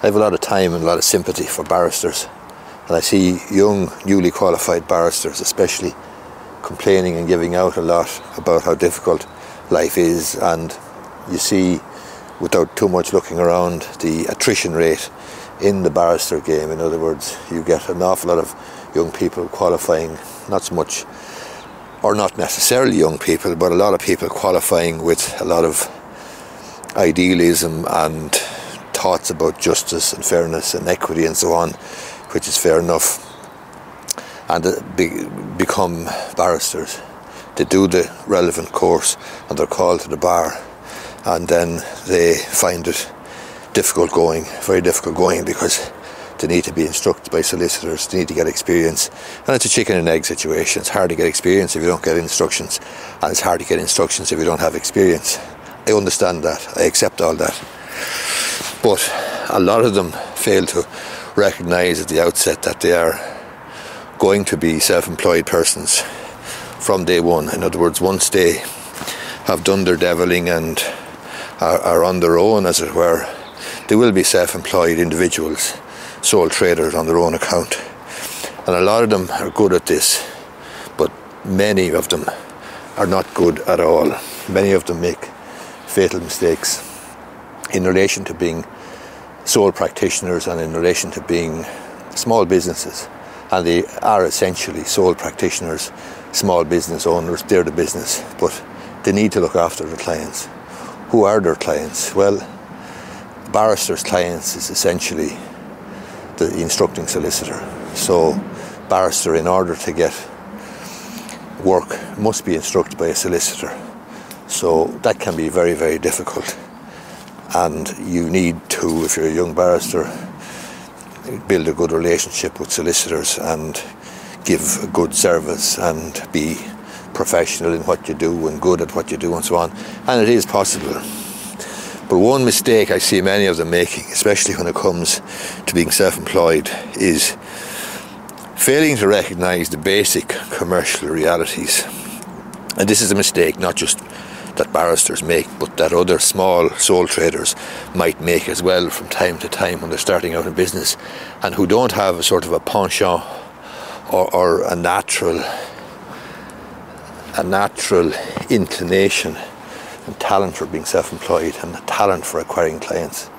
I have a lot of time and a lot of sympathy for barristers, and I see young, newly qualified barristers especially complaining and giving out a lot about how difficult life is, and you see, without too much looking around, the attrition rate in the barrister game. In other words, you get an awful lot of young people qualifying, not so much, or not necessarily young people, but a lot of people qualifying with a lot of idealism and thoughts about justice and fairness and equity and so on, which is fair enough, and become barristers. They do the relevant course and they're called to the bar, and then they find it difficult going, very difficult going, because they need to be instructed by solicitors, they need to get experience, and it's a chicken and egg situation. It's hard to get experience if you don't get instructions, and it's hard to get instructions if you don't have experience. I understand that, I accept all that, but a lot of them fail to recognise at the outset that they are going to be self-employed persons from day one. In other words, once they have done their deviling and are on their own, as it were, they will be self-employed individuals, sole traders on their own account. And a lot of them are good at this, but many of them are not good at all. Many of them make fatal mistakes in relation to being sole practitioners and in relation to being small businesses. And they are essentially sole practitioners, small business owners. They're the business, but they need to look after their clients. Who are their clients? Well, barrister's clients is essentially the instructing solicitor. So barrister, in order to get work, must be instructed by a solicitor. So that can be very, very difficult. And you need to, if you're a young barrister, build a good relationship with solicitors and give a good service and be professional in what you do and good at what you do and so on. And it is possible. But one mistake I see many of them making, especially when it comes to being self-employed, is failing to recognise the basic commercial realities. And this is a mistake not just that barristers make, but that other small sole traders might make as well from time to time when they're starting out in business, and who don't have a sort of a penchant or a natural inclination and talent for being self-employed and a talent for acquiring clients.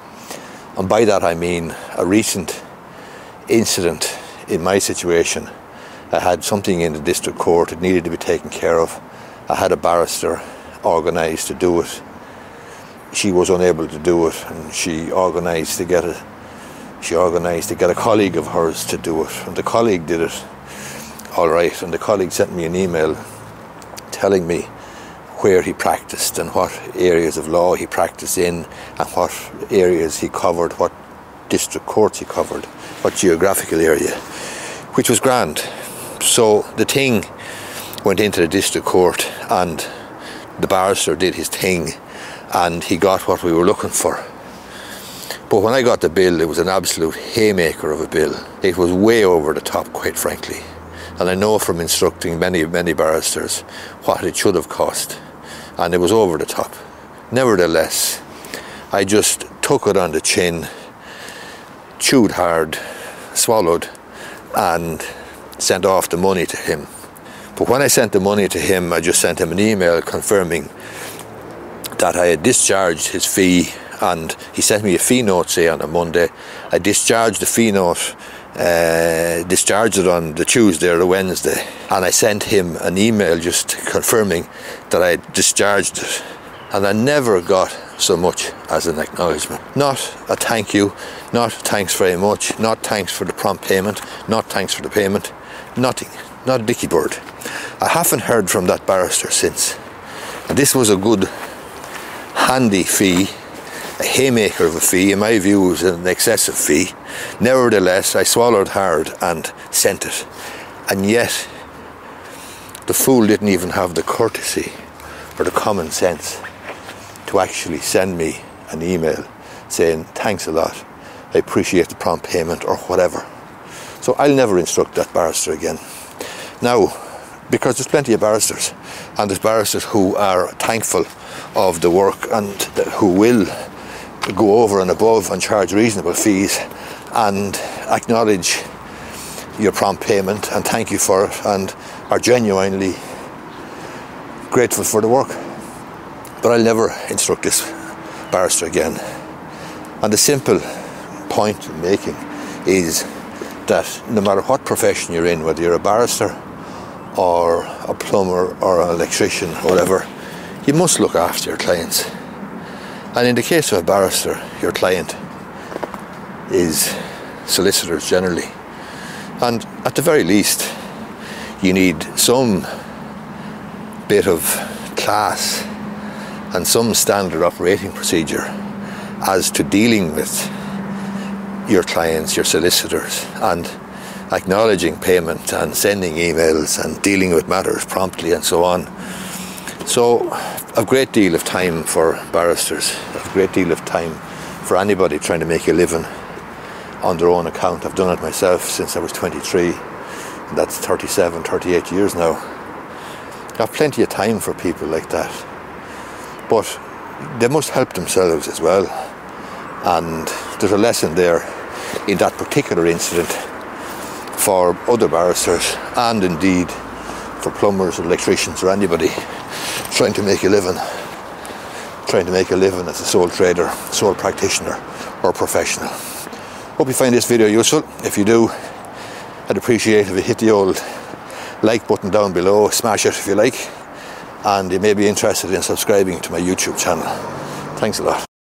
And by that I mean a recent incident in my situation. I had something in the district court, it needed to be taken care of. I had a barrister organised to do it. She was unable to do it, and she organised to get a colleague of hers to do it, and the colleague did it all right, and the colleague sent me an email telling me where he practiced and what areas of law he practiced in and what areas he covered, what district courts he covered, what geographical area, which was grand. So the thing went into the district court and the barrister did his thing and he got what we were looking for. But when I got the bill, it was an absolute haymaker of a bill. It was way over the top, quite frankly. And I know from instructing many barristers what it should have cost. And it was over the top. Nevertheless, I just took it on the chin, chewed hard, swallowed, and sent off the money to him. But when I sent the money to him, I just sent him an email confirming that I had discharged his fee, and he sent me a fee note, say, on a Monday. I discharged the fee note, discharged it on the Tuesday or the Wednesday, and I sent him an email just confirming that I had discharged it. And I never got so much as an acknowledgement. Not a thank you, not thanks very much, not thanks for the prompt payment, not thanks for the payment, nothing, not a dicky bird. I haven't heard from that barrister since. And this was a good, handy fee, a haymaker of a fee. In my view, it was an excessive fee. Nevertheless, I swallowed hard and sent it. And yet, the fool didn't even have the courtesy or the common sense to actually send me an email saying, thanks a lot, I appreciate the prompt payment, or whatever. So I'll never instruct that barrister again. Now, because there's plenty of barristers, and there's barristers who are thankful of the work and who will go over and above and charge reasonable fees and acknowledge your prompt payment and thank you for it and are genuinely grateful for the work. But I'll never instruct this barrister again. And the simple point I'm making is that no matter what profession you're in, whether you're a barrister or a plumber or an electrician or whatever, you must look after your clients. And in the case of a barrister, your client is solicitors generally. And at the very least, you need some bit of class and some standard operating procedure as to dealing with your clients, your solicitors, and acknowledging payment and sending emails and dealing with matters promptly and so on. So a great deal of time for barristers, a great deal of time for anybody trying to make a living on their own account. I've done it myself since I was 23, and that's 37, 38 years now. I have plenty of time for people like that, but they must help themselves as well. And there's a lesson there in that particular incident for other barristers and indeed for plumbers or electricians or anybody trying to make a living as a sole trader, sole practitioner or professional. Hope you find this video useful. If you do, I'd appreciate if you hit the old like button down below, smash it if you like, and you may be interested in subscribing to my YouTube channel. Thanks a lot.